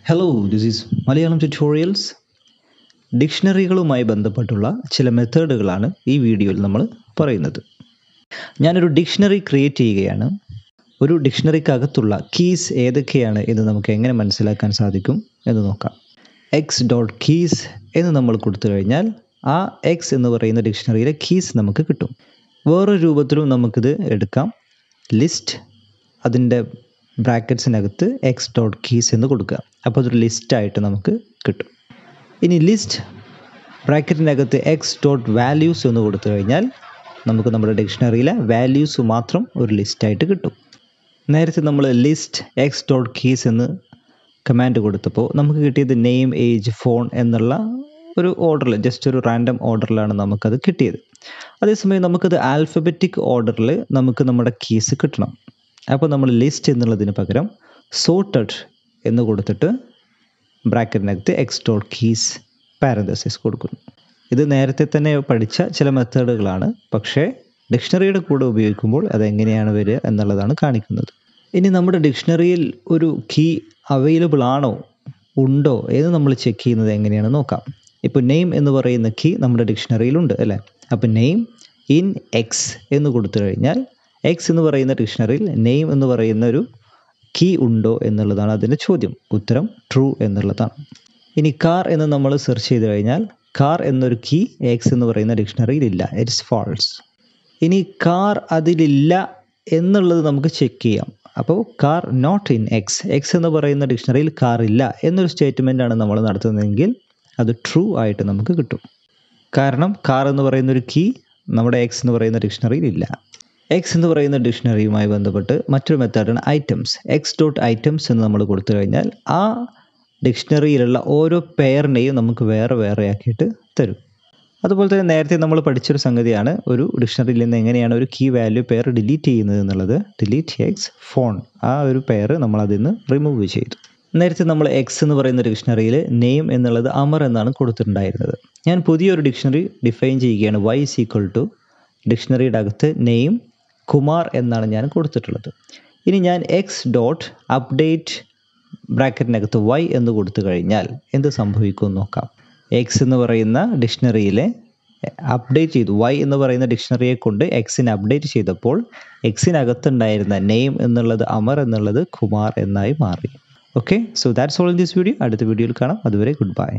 Hello, this is Malayalam Tutorials. ഡിക്ഷണറികളുമായി ബന്ധപ്പെട്ടുള്ള ചില മെത്തേഡുകളാണ് ഈ വീഡിയോയിൽ നമ്മൾ പറയുന്നത്. ഞാനൊരു ഡിക്ഷണറി ക്രിയേറ്റ് ചെയ്യുകയാണ്. ഒരു ഡിക്ഷണറിക്കകത്തുള്ള കീസ് ഏതൊക്കെയാണ് എന്ന് നമുക്ക് എങ്ങനെ മനസ്സിലാക്കാൻ സാധിക്കും എന്ന് നോക്കാം. x.keys എന്ന് നമ്മൾ കൊടുത്തു കഴിഞ്ഞാൽ ആ x എന്ന് പറയുന്ന ഡിക്ഷണറിയിലെ കീസ് നമുക്ക് കിട്ടും. വേറൊരു രൂപത്തിലും നമുക്കിത് എടുക്കാം. ലിസ്റ്റ് അതിൻ്റെ ബ്രാക്കറ്റ്സിനകത്ത് x.keys എന്ന് കൊടുക്കുക. അപ്പോൾ അതൊരു ലിസ്റ്റായിട്ട് നമുക്ക് കിട്ടും. ഇനി ലിസ്റ്റ് ബ്രാക്കറ്റിനകത്ത് x.values എന്ന് കൊടുത്തു കഴിഞ്ഞാൽ നമുക്ക് നമ്മുടെ ഡിക്ഷണറിയിലെ വാല്യൂസ് മാത്രം ഒരു ലിസ്റ്റായിട്ട് കിട്ടും. നേരത്തെ നമ്മൾ ലിസ്റ്റ് x.keys എന്ന് കമാൻഡ് കൊടുത്തപ്പോൾ നമുക്ക് കിട്ടിയത് നെയിം, ഏജ്, ഫോൺ എന്നുള്ള ഒരു ഓർഡറിൽ, ജസ്റ്റ് ഒരു റാൻഡം ഓർഡറിലാണ് നമുക്കത് കിട്ടിയത്. അതേസമയം നമുക്കത് ആൽഫബറ്റിക് ഓർഡറിൽ നമുക്ക് നമ്മുടെ കീസ് കിട്ടണം. അപ്പോൾ നമ്മൾ ലിസ്റ്റ് എന്നുള്ളതിന് പകരം സോർട്ടഡ് എന്ന് കൊടുത്തിട്ട് ബ്രാക്കറ്റിനകത്ത് x.keys പാരന്തസിസ് കൊടുക്കുന്നു. ഇത് നേരത്തെ തന്നെ പഠിച്ച ചില മെത്തേഡുകളാണ്, പക്ഷേ ഡിക്ഷണറിയുടെ കൂടെ ഉപയോഗിക്കുമ്പോൾ അതെങ്ങനെയാണ് വരിക എന്നുള്ളതാണ് കാണിക്കുന്നത്. ഇനി നമ്മുടെ ഡിക്ഷണറിയിൽ ഒരു കീ അവൈലബിൾ ആണോ ഉണ്ടോ എന്ന് നമ്മൾ ചെക്ക് ചെയ്യുന്നത് എങ്ങനെയാണെന്ന് നോക്കാം. ഇപ്പോൾ നെയിം എന്ന് പറയുന്ന കീ നമ്മുടെ ഡിക്ഷണറിയിലുണ്ട് അല്ലേ. അപ്പോൾ നെയിം ഇൻ എക്സ് എന്ന് കൊടുത്തു കഴിഞ്ഞാൽ എക്സ് എന്ന് പറയുന്ന ഡിക്ഷണറിയിൽ നെയിം എന്ന് പറയുന്ന ഒരു കീ ഉണ്ടോ എന്നുള്ളതാണ് അതിൻ്റെ ചോദ്യം. ഉത്തരം ട്രൂ എന്നുള്ളതാണ്. ഇനി കാർ എന്ന് നമ്മൾ സെർച്ച് ചെയ്ത് കഴിഞ്ഞാൽ കാർ എന്നൊരു കീ എക്സ് എന്ന് പറയുന്ന ഡിക്ഷണറിയിൽ ഇല്ല, ഇറ്റ്സ് ഫാൾസ്. ഇനി കാർ അതിലില്ല എന്നുള്ളത് നമുക്ക് ചെക്ക് ചെയ്യാം. അപ്പോൾ car not in X, X എന്ന് പറയുന്ന ഡിക്ഷണറിയിൽ കാർ ഇല്ല എന്നൊരു സ്റ്റേറ്റ്മെൻറ്റാണ് നമ്മൾ നടത്തുന്നതെങ്കിൽ അത് ട്രൂ ആയിട്ട് നമുക്ക് കിട്ടും. കാരണം കാർ എന്ന് പറയുന്നൊരു കീ നമ്മുടെ എക്സ് എന്ന് പറയുന്ന ഡിക്ഷണറിയിൽ ഇല്ല. എക്സ് എന്ന് പറയുന്ന ഡിക്ഷണറിയുമായി ബന്ധപ്പെട്ട് മറ്റൊരു മെത്തേഡാണ് ഐറ്റംസ്. x.items എന്ന് നമ്മൾ കൊടുത്തു കഴിഞ്ഞാൽ ആ ഡിക്ഷണറിയിലുള്ള ഓരോ പെയറിനെയും നമുക്ക് വേറെ വേറെ ആക്കിയിട്ട് തരും. അതുപോലെ തന്നെ നേരത്തെ നമ്മൾ പഠിച്ചൊരു സംഗതിയാണ് ഒരു ഡിക്ഷണറിയിൽ നിന്ന് എങ്ങനെയാണ് ഒരു കീ വാല്യൂ പെയർ ഡിലീറ്റ് ചെയ്യുന്നത് എന്നുള്ളത്. ഡിലീറ്റ് എക്സ് ഫോൺ, ആ ഒരു പെയർ നമ്മൾ അതിൽ നിന്ന് റിമൂവ് ചെയ്തു. നേരത്തെ നമ്മൾ എക്സ് എന്ന് പറയുന്ന ഡിക്ഷണറിയിൽ നെയിം എന്നുള്ളത് അമർ എന്നാണ് കൊടുത്തിട്ടുണ്ടായിരുന്നത്. ഞാൻ പുതിയൊരു ഡിക്ഷണറി ഡിഫൈൻ ചെയ്യുകയാണ്. y = ഡിക്ഷണറിയുടെ അകത്ത് നെയിം കുമാർ എന്നാണ് ഞാൻ കൊടുത്തിട്ടുള്ളത്. ഇനി ഞാൻ x.update ബ്രാക്കറ്റിനകത്ത് y എന്ന് കൊടുത്തു കഴിഞ്ഞാൽ എന്ത് സംഭവിക്കുമെന്ന് നോക്കാം. എക്സ് എന്ന് പറയുന്ന ഡിക്ഷണറിയിലെ അപ്ഡേറ്റ് ചെയ്തു, y എന്ന് പറയുന്ന ഡിക്ഷണറിയെ കൊണ്ട് എക്സിനെ അപ്ഡേറ്റ് ചെയ്തപ്പോൾ എക്സിനകത്തുണ്ടായിരുന്ന നെയിം എന്നുള്ളത് അമർ എന്നുള്ളത് കുമാർ എന്നായി മാറി. Okay, so that's all in this video. അടുത്ത വീഡിയോയിൽ കാണാം. അതുവരെ ഗുഡ് ബൈ.